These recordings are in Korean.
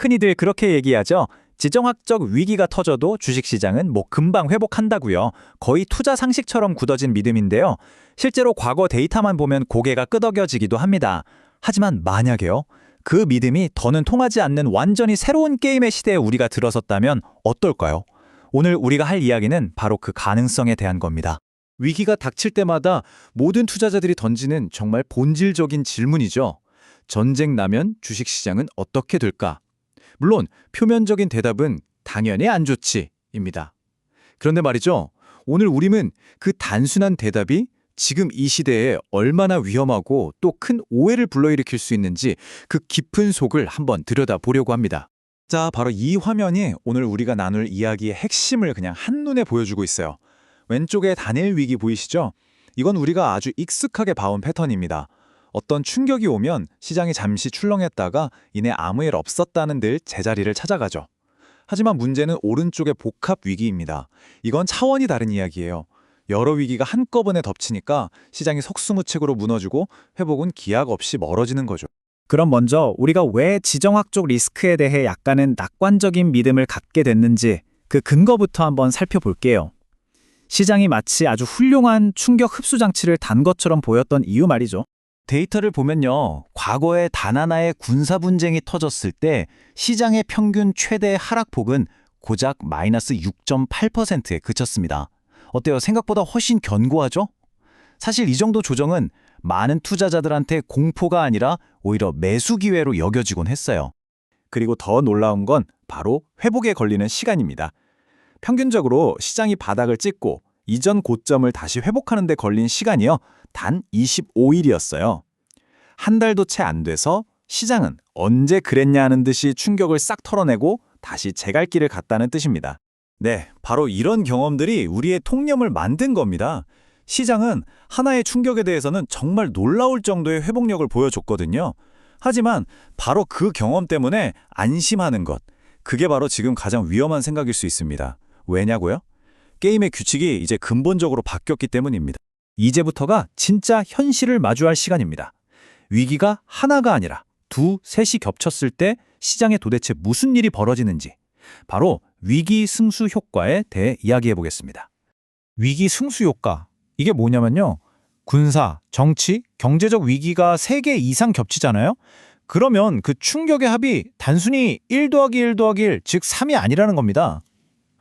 흔히들 그렇게 얘기하죠. 지정학적 위기가 터져도 주식시장은 금방 회복한다고요. 거의 투자 상식처럼 굳어진 믿음인데요. 실제로 과거 데이터만 보면 고개가 끄덕여지기도 합니다. 하지만 만약에요. 그 믿음이 더는 통하지 않는 완전히 새로운 게임의 시대에 우리가 들어섰다면 어떨까요? 오늘 우리가 할 이야기는 바로 그 가능성에 대한 겁니다. 위기가 닥칠 때마다 모든 투자자들이 던지는 정말 본질적인 질문이죠. 전쟁 나면 주식시장은 어떻게 될까? 물론 표면적인 대답은 당연히 안 좋지입니다. 그런데 말이죠. 오늘 우리는 그 단순한 대답이 지금 이 시대에 얼마나 위험하고 또 큰 오해를 불러일으킬 수 있는지 그 깊은 속을 한번 들여다보려고 합니다. 자, 바로 이 화면이 오늘 우리가 나눌 이야기의 핵심을 그냥 한눈에 보여주고 있어요. 왼쪽에 단일 위기 보이시죠? 이건 우리가 아주 익숙하게 봐온 패턴입니다. 어떤 충격이 오면 시장이 잠시 출렁했다가 이내 아무 일 없었다는 듯 제자리를 찾아가죠. 하지만 문제는 오른쪽의 복합 위기입니다. 이건 차원이 다른 이야기예요. 여러 위기가 한꺼번에 덮치니까 시장이 속수무책으로 무너지고 회복은 기약 없이 멀어지는 거죠. 그럼 먼저 우리가 왜 지정학적 리스크에 대해 약간은 낙관적인 믿음을 갖게 됐는지 그 근거부터 한번 살펴볼게요. 시장이 마치 아주 훌륭한 충격 흡수 장치를 단 것처럼 보였던 이유 말이죠. 데이터를 보면요. 과거에 단 하나의 군사 분쟁이 터졌을 때 시장의 평균 최대 하락폭은 고작 마이너스 6.8%에 그쳤습니다. 어때요? 생각보다 훨씬 견고하죠? 사실 이 정도 조정은 많은 투자자들한테 공포가 아니라 오히려 매수 기회로 여겨지곤 했어요. 그리고 더 놀라운 건 바로 회복에 걸리는 시간입니다. 평균적으로 시장이 바닥을 찍고 이전 고점을 다시 회복하는 데 걸린 시간이요. 단 25일이었어요. 한 달도 채 안 돼서 시장은 언제 그랬냐 하는 듯이 충격을 싹 털어내고 다시 제갈길을 갔다는 뜻입니다. 네, 바로 이런 경험들이 우리의 통념을 만든 겁니다. 시장은 하나의 충격에 대해서는 정말 놀라울 정도의 회복력을 보여줬거든요. 하지만 바로 그 경험 때문에 안심하는 것, 그게 바로 지금 가장 위험한 생각일 수 있습니다. 왜냐고요? 게임의 규칙이 이제 근본적으로 바뀌었기 때문입니다. 이제부터가 진짜 현실을 마주할 시간입니다. 위기가 하나가 아니라 두, 셋이 겹쳤을 때 시장에 도대체 무슨 일이 벌어지는지 바로 위기 승수 효과에 대해 이야기해 보겠습니다. 위기 승수 효과, 이게 뭐냐면요. 군사, 정치, 경제적 위기가 3개 이상 겹치잖아요. 그러면 그 충격의 합이 단순히 1 더하기 1 더하기 1, 즉 3이 아니라는 겁니다.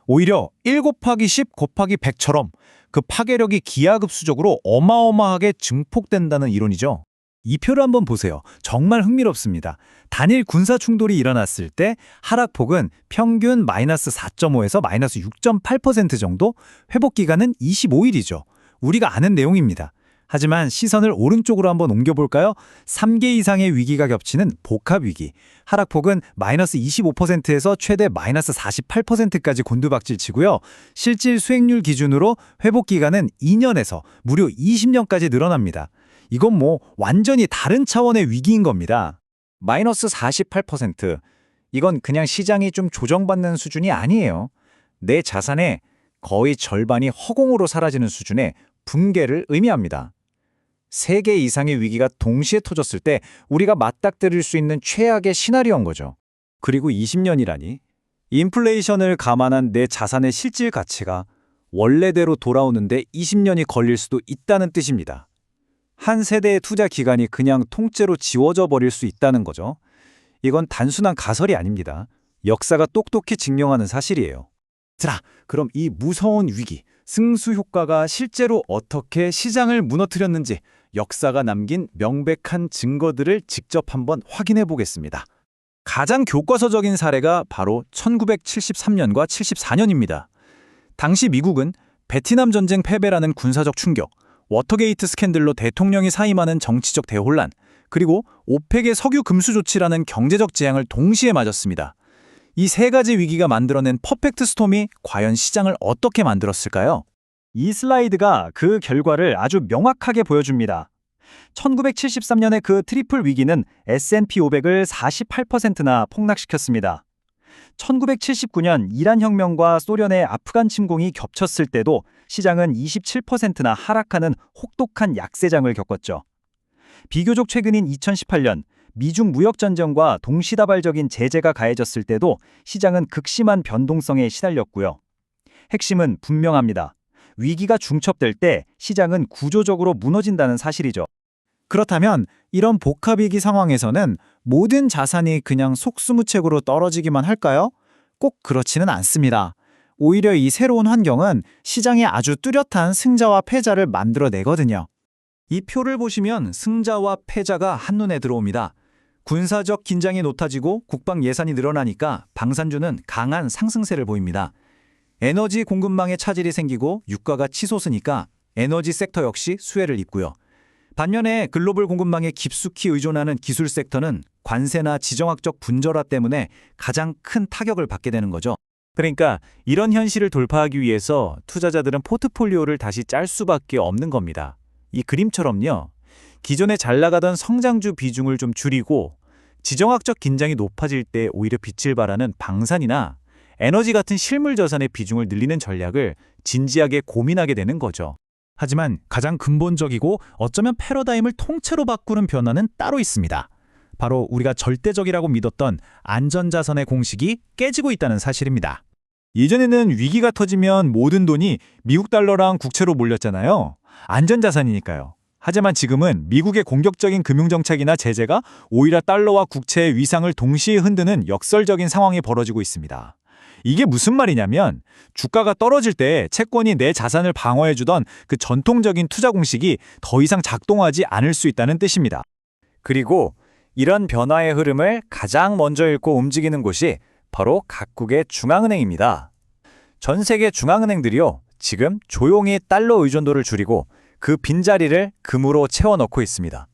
오히려 1 곱하기 10 곱하기 100처럼 그 파괴력이 기하급수적으로 어마어마하게 증폭된다는 이론이죠. 이 표를 한번 보세요. 정말 흥미롭습니다. 단일 군사 충돌이 일어났을 때 하락폭은 평균 마이너스 4.5에서 마이너스 6.8% 정도, 회복 기간은 25일이죠. 우리가 아는 내용입니다. 하지만 시선을 오른쪽으로 한번 옮겨볼까요? 3개 이상의 위기가 겹치는 복합 위기. 하락폭은 마이너스 25%에서 최대 마이너스 48%까지 곤두박질 치고요. 실질 수익률 기준으로 회복 기간은 2년에서 무려 20년까지 늘어납니다. 이건 완전히 다른 차원의 위기인 겁니다. 마이너스 48%. 이건 그냥 시장이 좀 조정받는 수준이 아니에요. 내 자산의 거의 절반이 허공으로 사라지는 수준의 붕괴를 의미합니다. 3개 이상의 위기가 동시에 터졌을 때 우리가 맞닥뜨릴 수 있는 최악의 시나리오인 거죠. 그리고 20년이라니. 인플레이션을 감안한 내 자산의 실질 가치가 원래대로 돌아오는데 20년이 걸릴 수도 있다는 뜻입니다. 한 세대의 투자 기간이 그냥 통째로 지워져 버릴 수 있다는 거죠. 이건 단순한 가설이 아닙니다. 역사가 똑똑히 증명하는 사실이에요. 자, 그럼 이 무서운 위기, 승수 효과가 실제로 어떻게 시장을 무너뜨렸는지 역사가 남긴 명백한 증거들을 직접 한번 확인해 보겠습니다. 가장 교과서적인 사례가 바로 1973년과 74년입니다. 당시 미국은 베트남 전쟁 패배라는 군사적 충격, 워터게이트 스캔들로 대통령이 사임하는 정치적 대혼란, 그리고 오펙의 석유 금수 조치라는 경제적 재앙을 동시에 맞았습니다. 이 3가지 위기가 만들어낸 퍼펙트 스톰이 과연 시장을 어떻게 만들었을까요? 이 슬라이드가 그 결과를 아주 명확하게 보여줍니다. 1973년의 그 트리플 위기는 S&P 500을 48%나 폭락시켰습니다. 1979년 이란 혁명과 소련의 아프간 침공이 겹쳤을 때도 시장은 27%나 하락하는 혹독한 약세장을 겪었죠. 비교적 최근인 2018년 미중 무역 전쟁과 동시다발적인 제재가 가해졌을 때도 시장은 극심한 변동성에 시달렸고요. 핵심은 분명합니다. 위기가 중첩될 때 시장은 구조적으로 무너진다는 사실이죠. 그렇다면 이런 복합위기 상황에서는 모든 자산이 그냥 속수무책으로 떨어지기만 할까요? 꼭 그렇지는 않습니다. 오히려 이 새로운 환경은 시장에 아주 뚜렷한 승자와 패자를 만들어내거든요. 이 표를 보시면 승자와 패자가 한눈에 들어옵니다. 군사적 긴장이 높아지고 국방 예산이 늘어나니까 방산주는 강한 상승세를 보입니다. 에너지 공급망에 차질이 생기고 유가가 치솟으니까 에너지 섹터 역시 수혜를 입고요. 반면에 글로벌 공급망에 깊숙이 의존하는 기술 섹터는 관세나 지정학적 분절화 때문에 가장 큰 타격을 받게 되는 거죠. 그러니까 이런 현실을 돌파하기 위해서 투자자들은 포트폴리오를 다시 짤 수밖에 없는 겁니다. 이 그림처럼요. 기존에 잘 나가던 성장주 비중을 좀 줄이고 지정학적 긴장이 높아질 때 오히려 빛을 발하는 방산이나 에너지 같은 실물 자산의 비중을 늘리는 전략을 진지하게 고민하게 되는 거죠. 하지만 가장 근본적이고 어쩌면 패러다임을 통째로 바꾸는 변화는 따로 있습니다. 바로 우리가 절대적이라고 믿었던 안전자산의 공식이 깨지고 있다는 사실입니다. 예전에는 위기가 터지면 모든 돈이 미국 달러랑 국채로 몰렸잖아요. 안전자산이니까요. 하지만 지금은 미국의 공격적인 금융정책이나 제재가 오히려 달러와 국채의 위상을 동시에 흔드는 역설적인 상황이 벌어지고 있습니다. 이게 무슨 말이냐면 주가가 떨어질 때 채권이 내 자산을 방어해주던 그 전통적인 투자 공식이 더 이상 작동하지 않을 수 있다는 뜻입니다. 그리고 이런 변화의 흐름을 가장 먼저 읽고 움직이는 곳이 바로 각국의 중앙은행입니다. 전 세계 중앙은행들이요, 지금 조용히 달러 의존도를 줄이고 그 빈자리를 금으로 채워넣고 있습니다.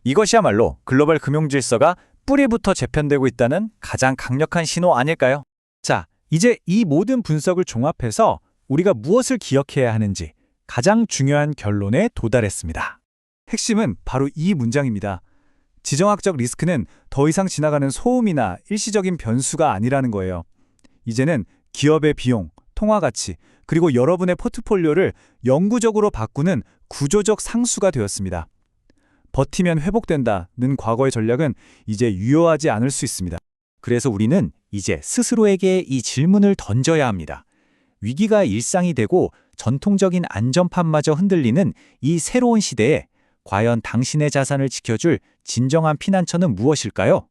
이것이야말로 글로벌 금융 질서가 뿌리부터 재편되고 있다는 가장 강력한 신호 아닐까요? 자, 이제 이 모든 분석을 종합해서 우리가 무엇을 기억해야 하는지 가장 중요한 결론에 도달했습니다. 핵심은 바로 이 문장입니다. 지정학적 리스크는 더 이상 지나가는 소음이나 일시적인 변수가 아니라는 거예요. 이제는 기업의 비용, 통화 가치, 그리고 여러분의 포트폴리오를 영구적으로 바꾸는 구조적 상수가 되었습니다. 버티면 회복된다는 과거의 전략은 이제 유효하지 않을 수 있습니다. 그래서 우리는 이제 스스로에게 이 질문을 던져야 합니다. 위기가 일상이 되고 전통적인 안전판마저 흔들리는 이 새로운 시대에 과연 당신의 자산을 지켜줄 진정한 피난처는 무엇일까요?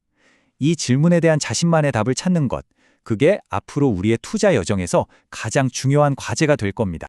이 질문에 대한 자신만의 답을 찾는 것, 그게 앞으로 우리의 투자 여정에서 가장 중요한 과제가 될 겁니다.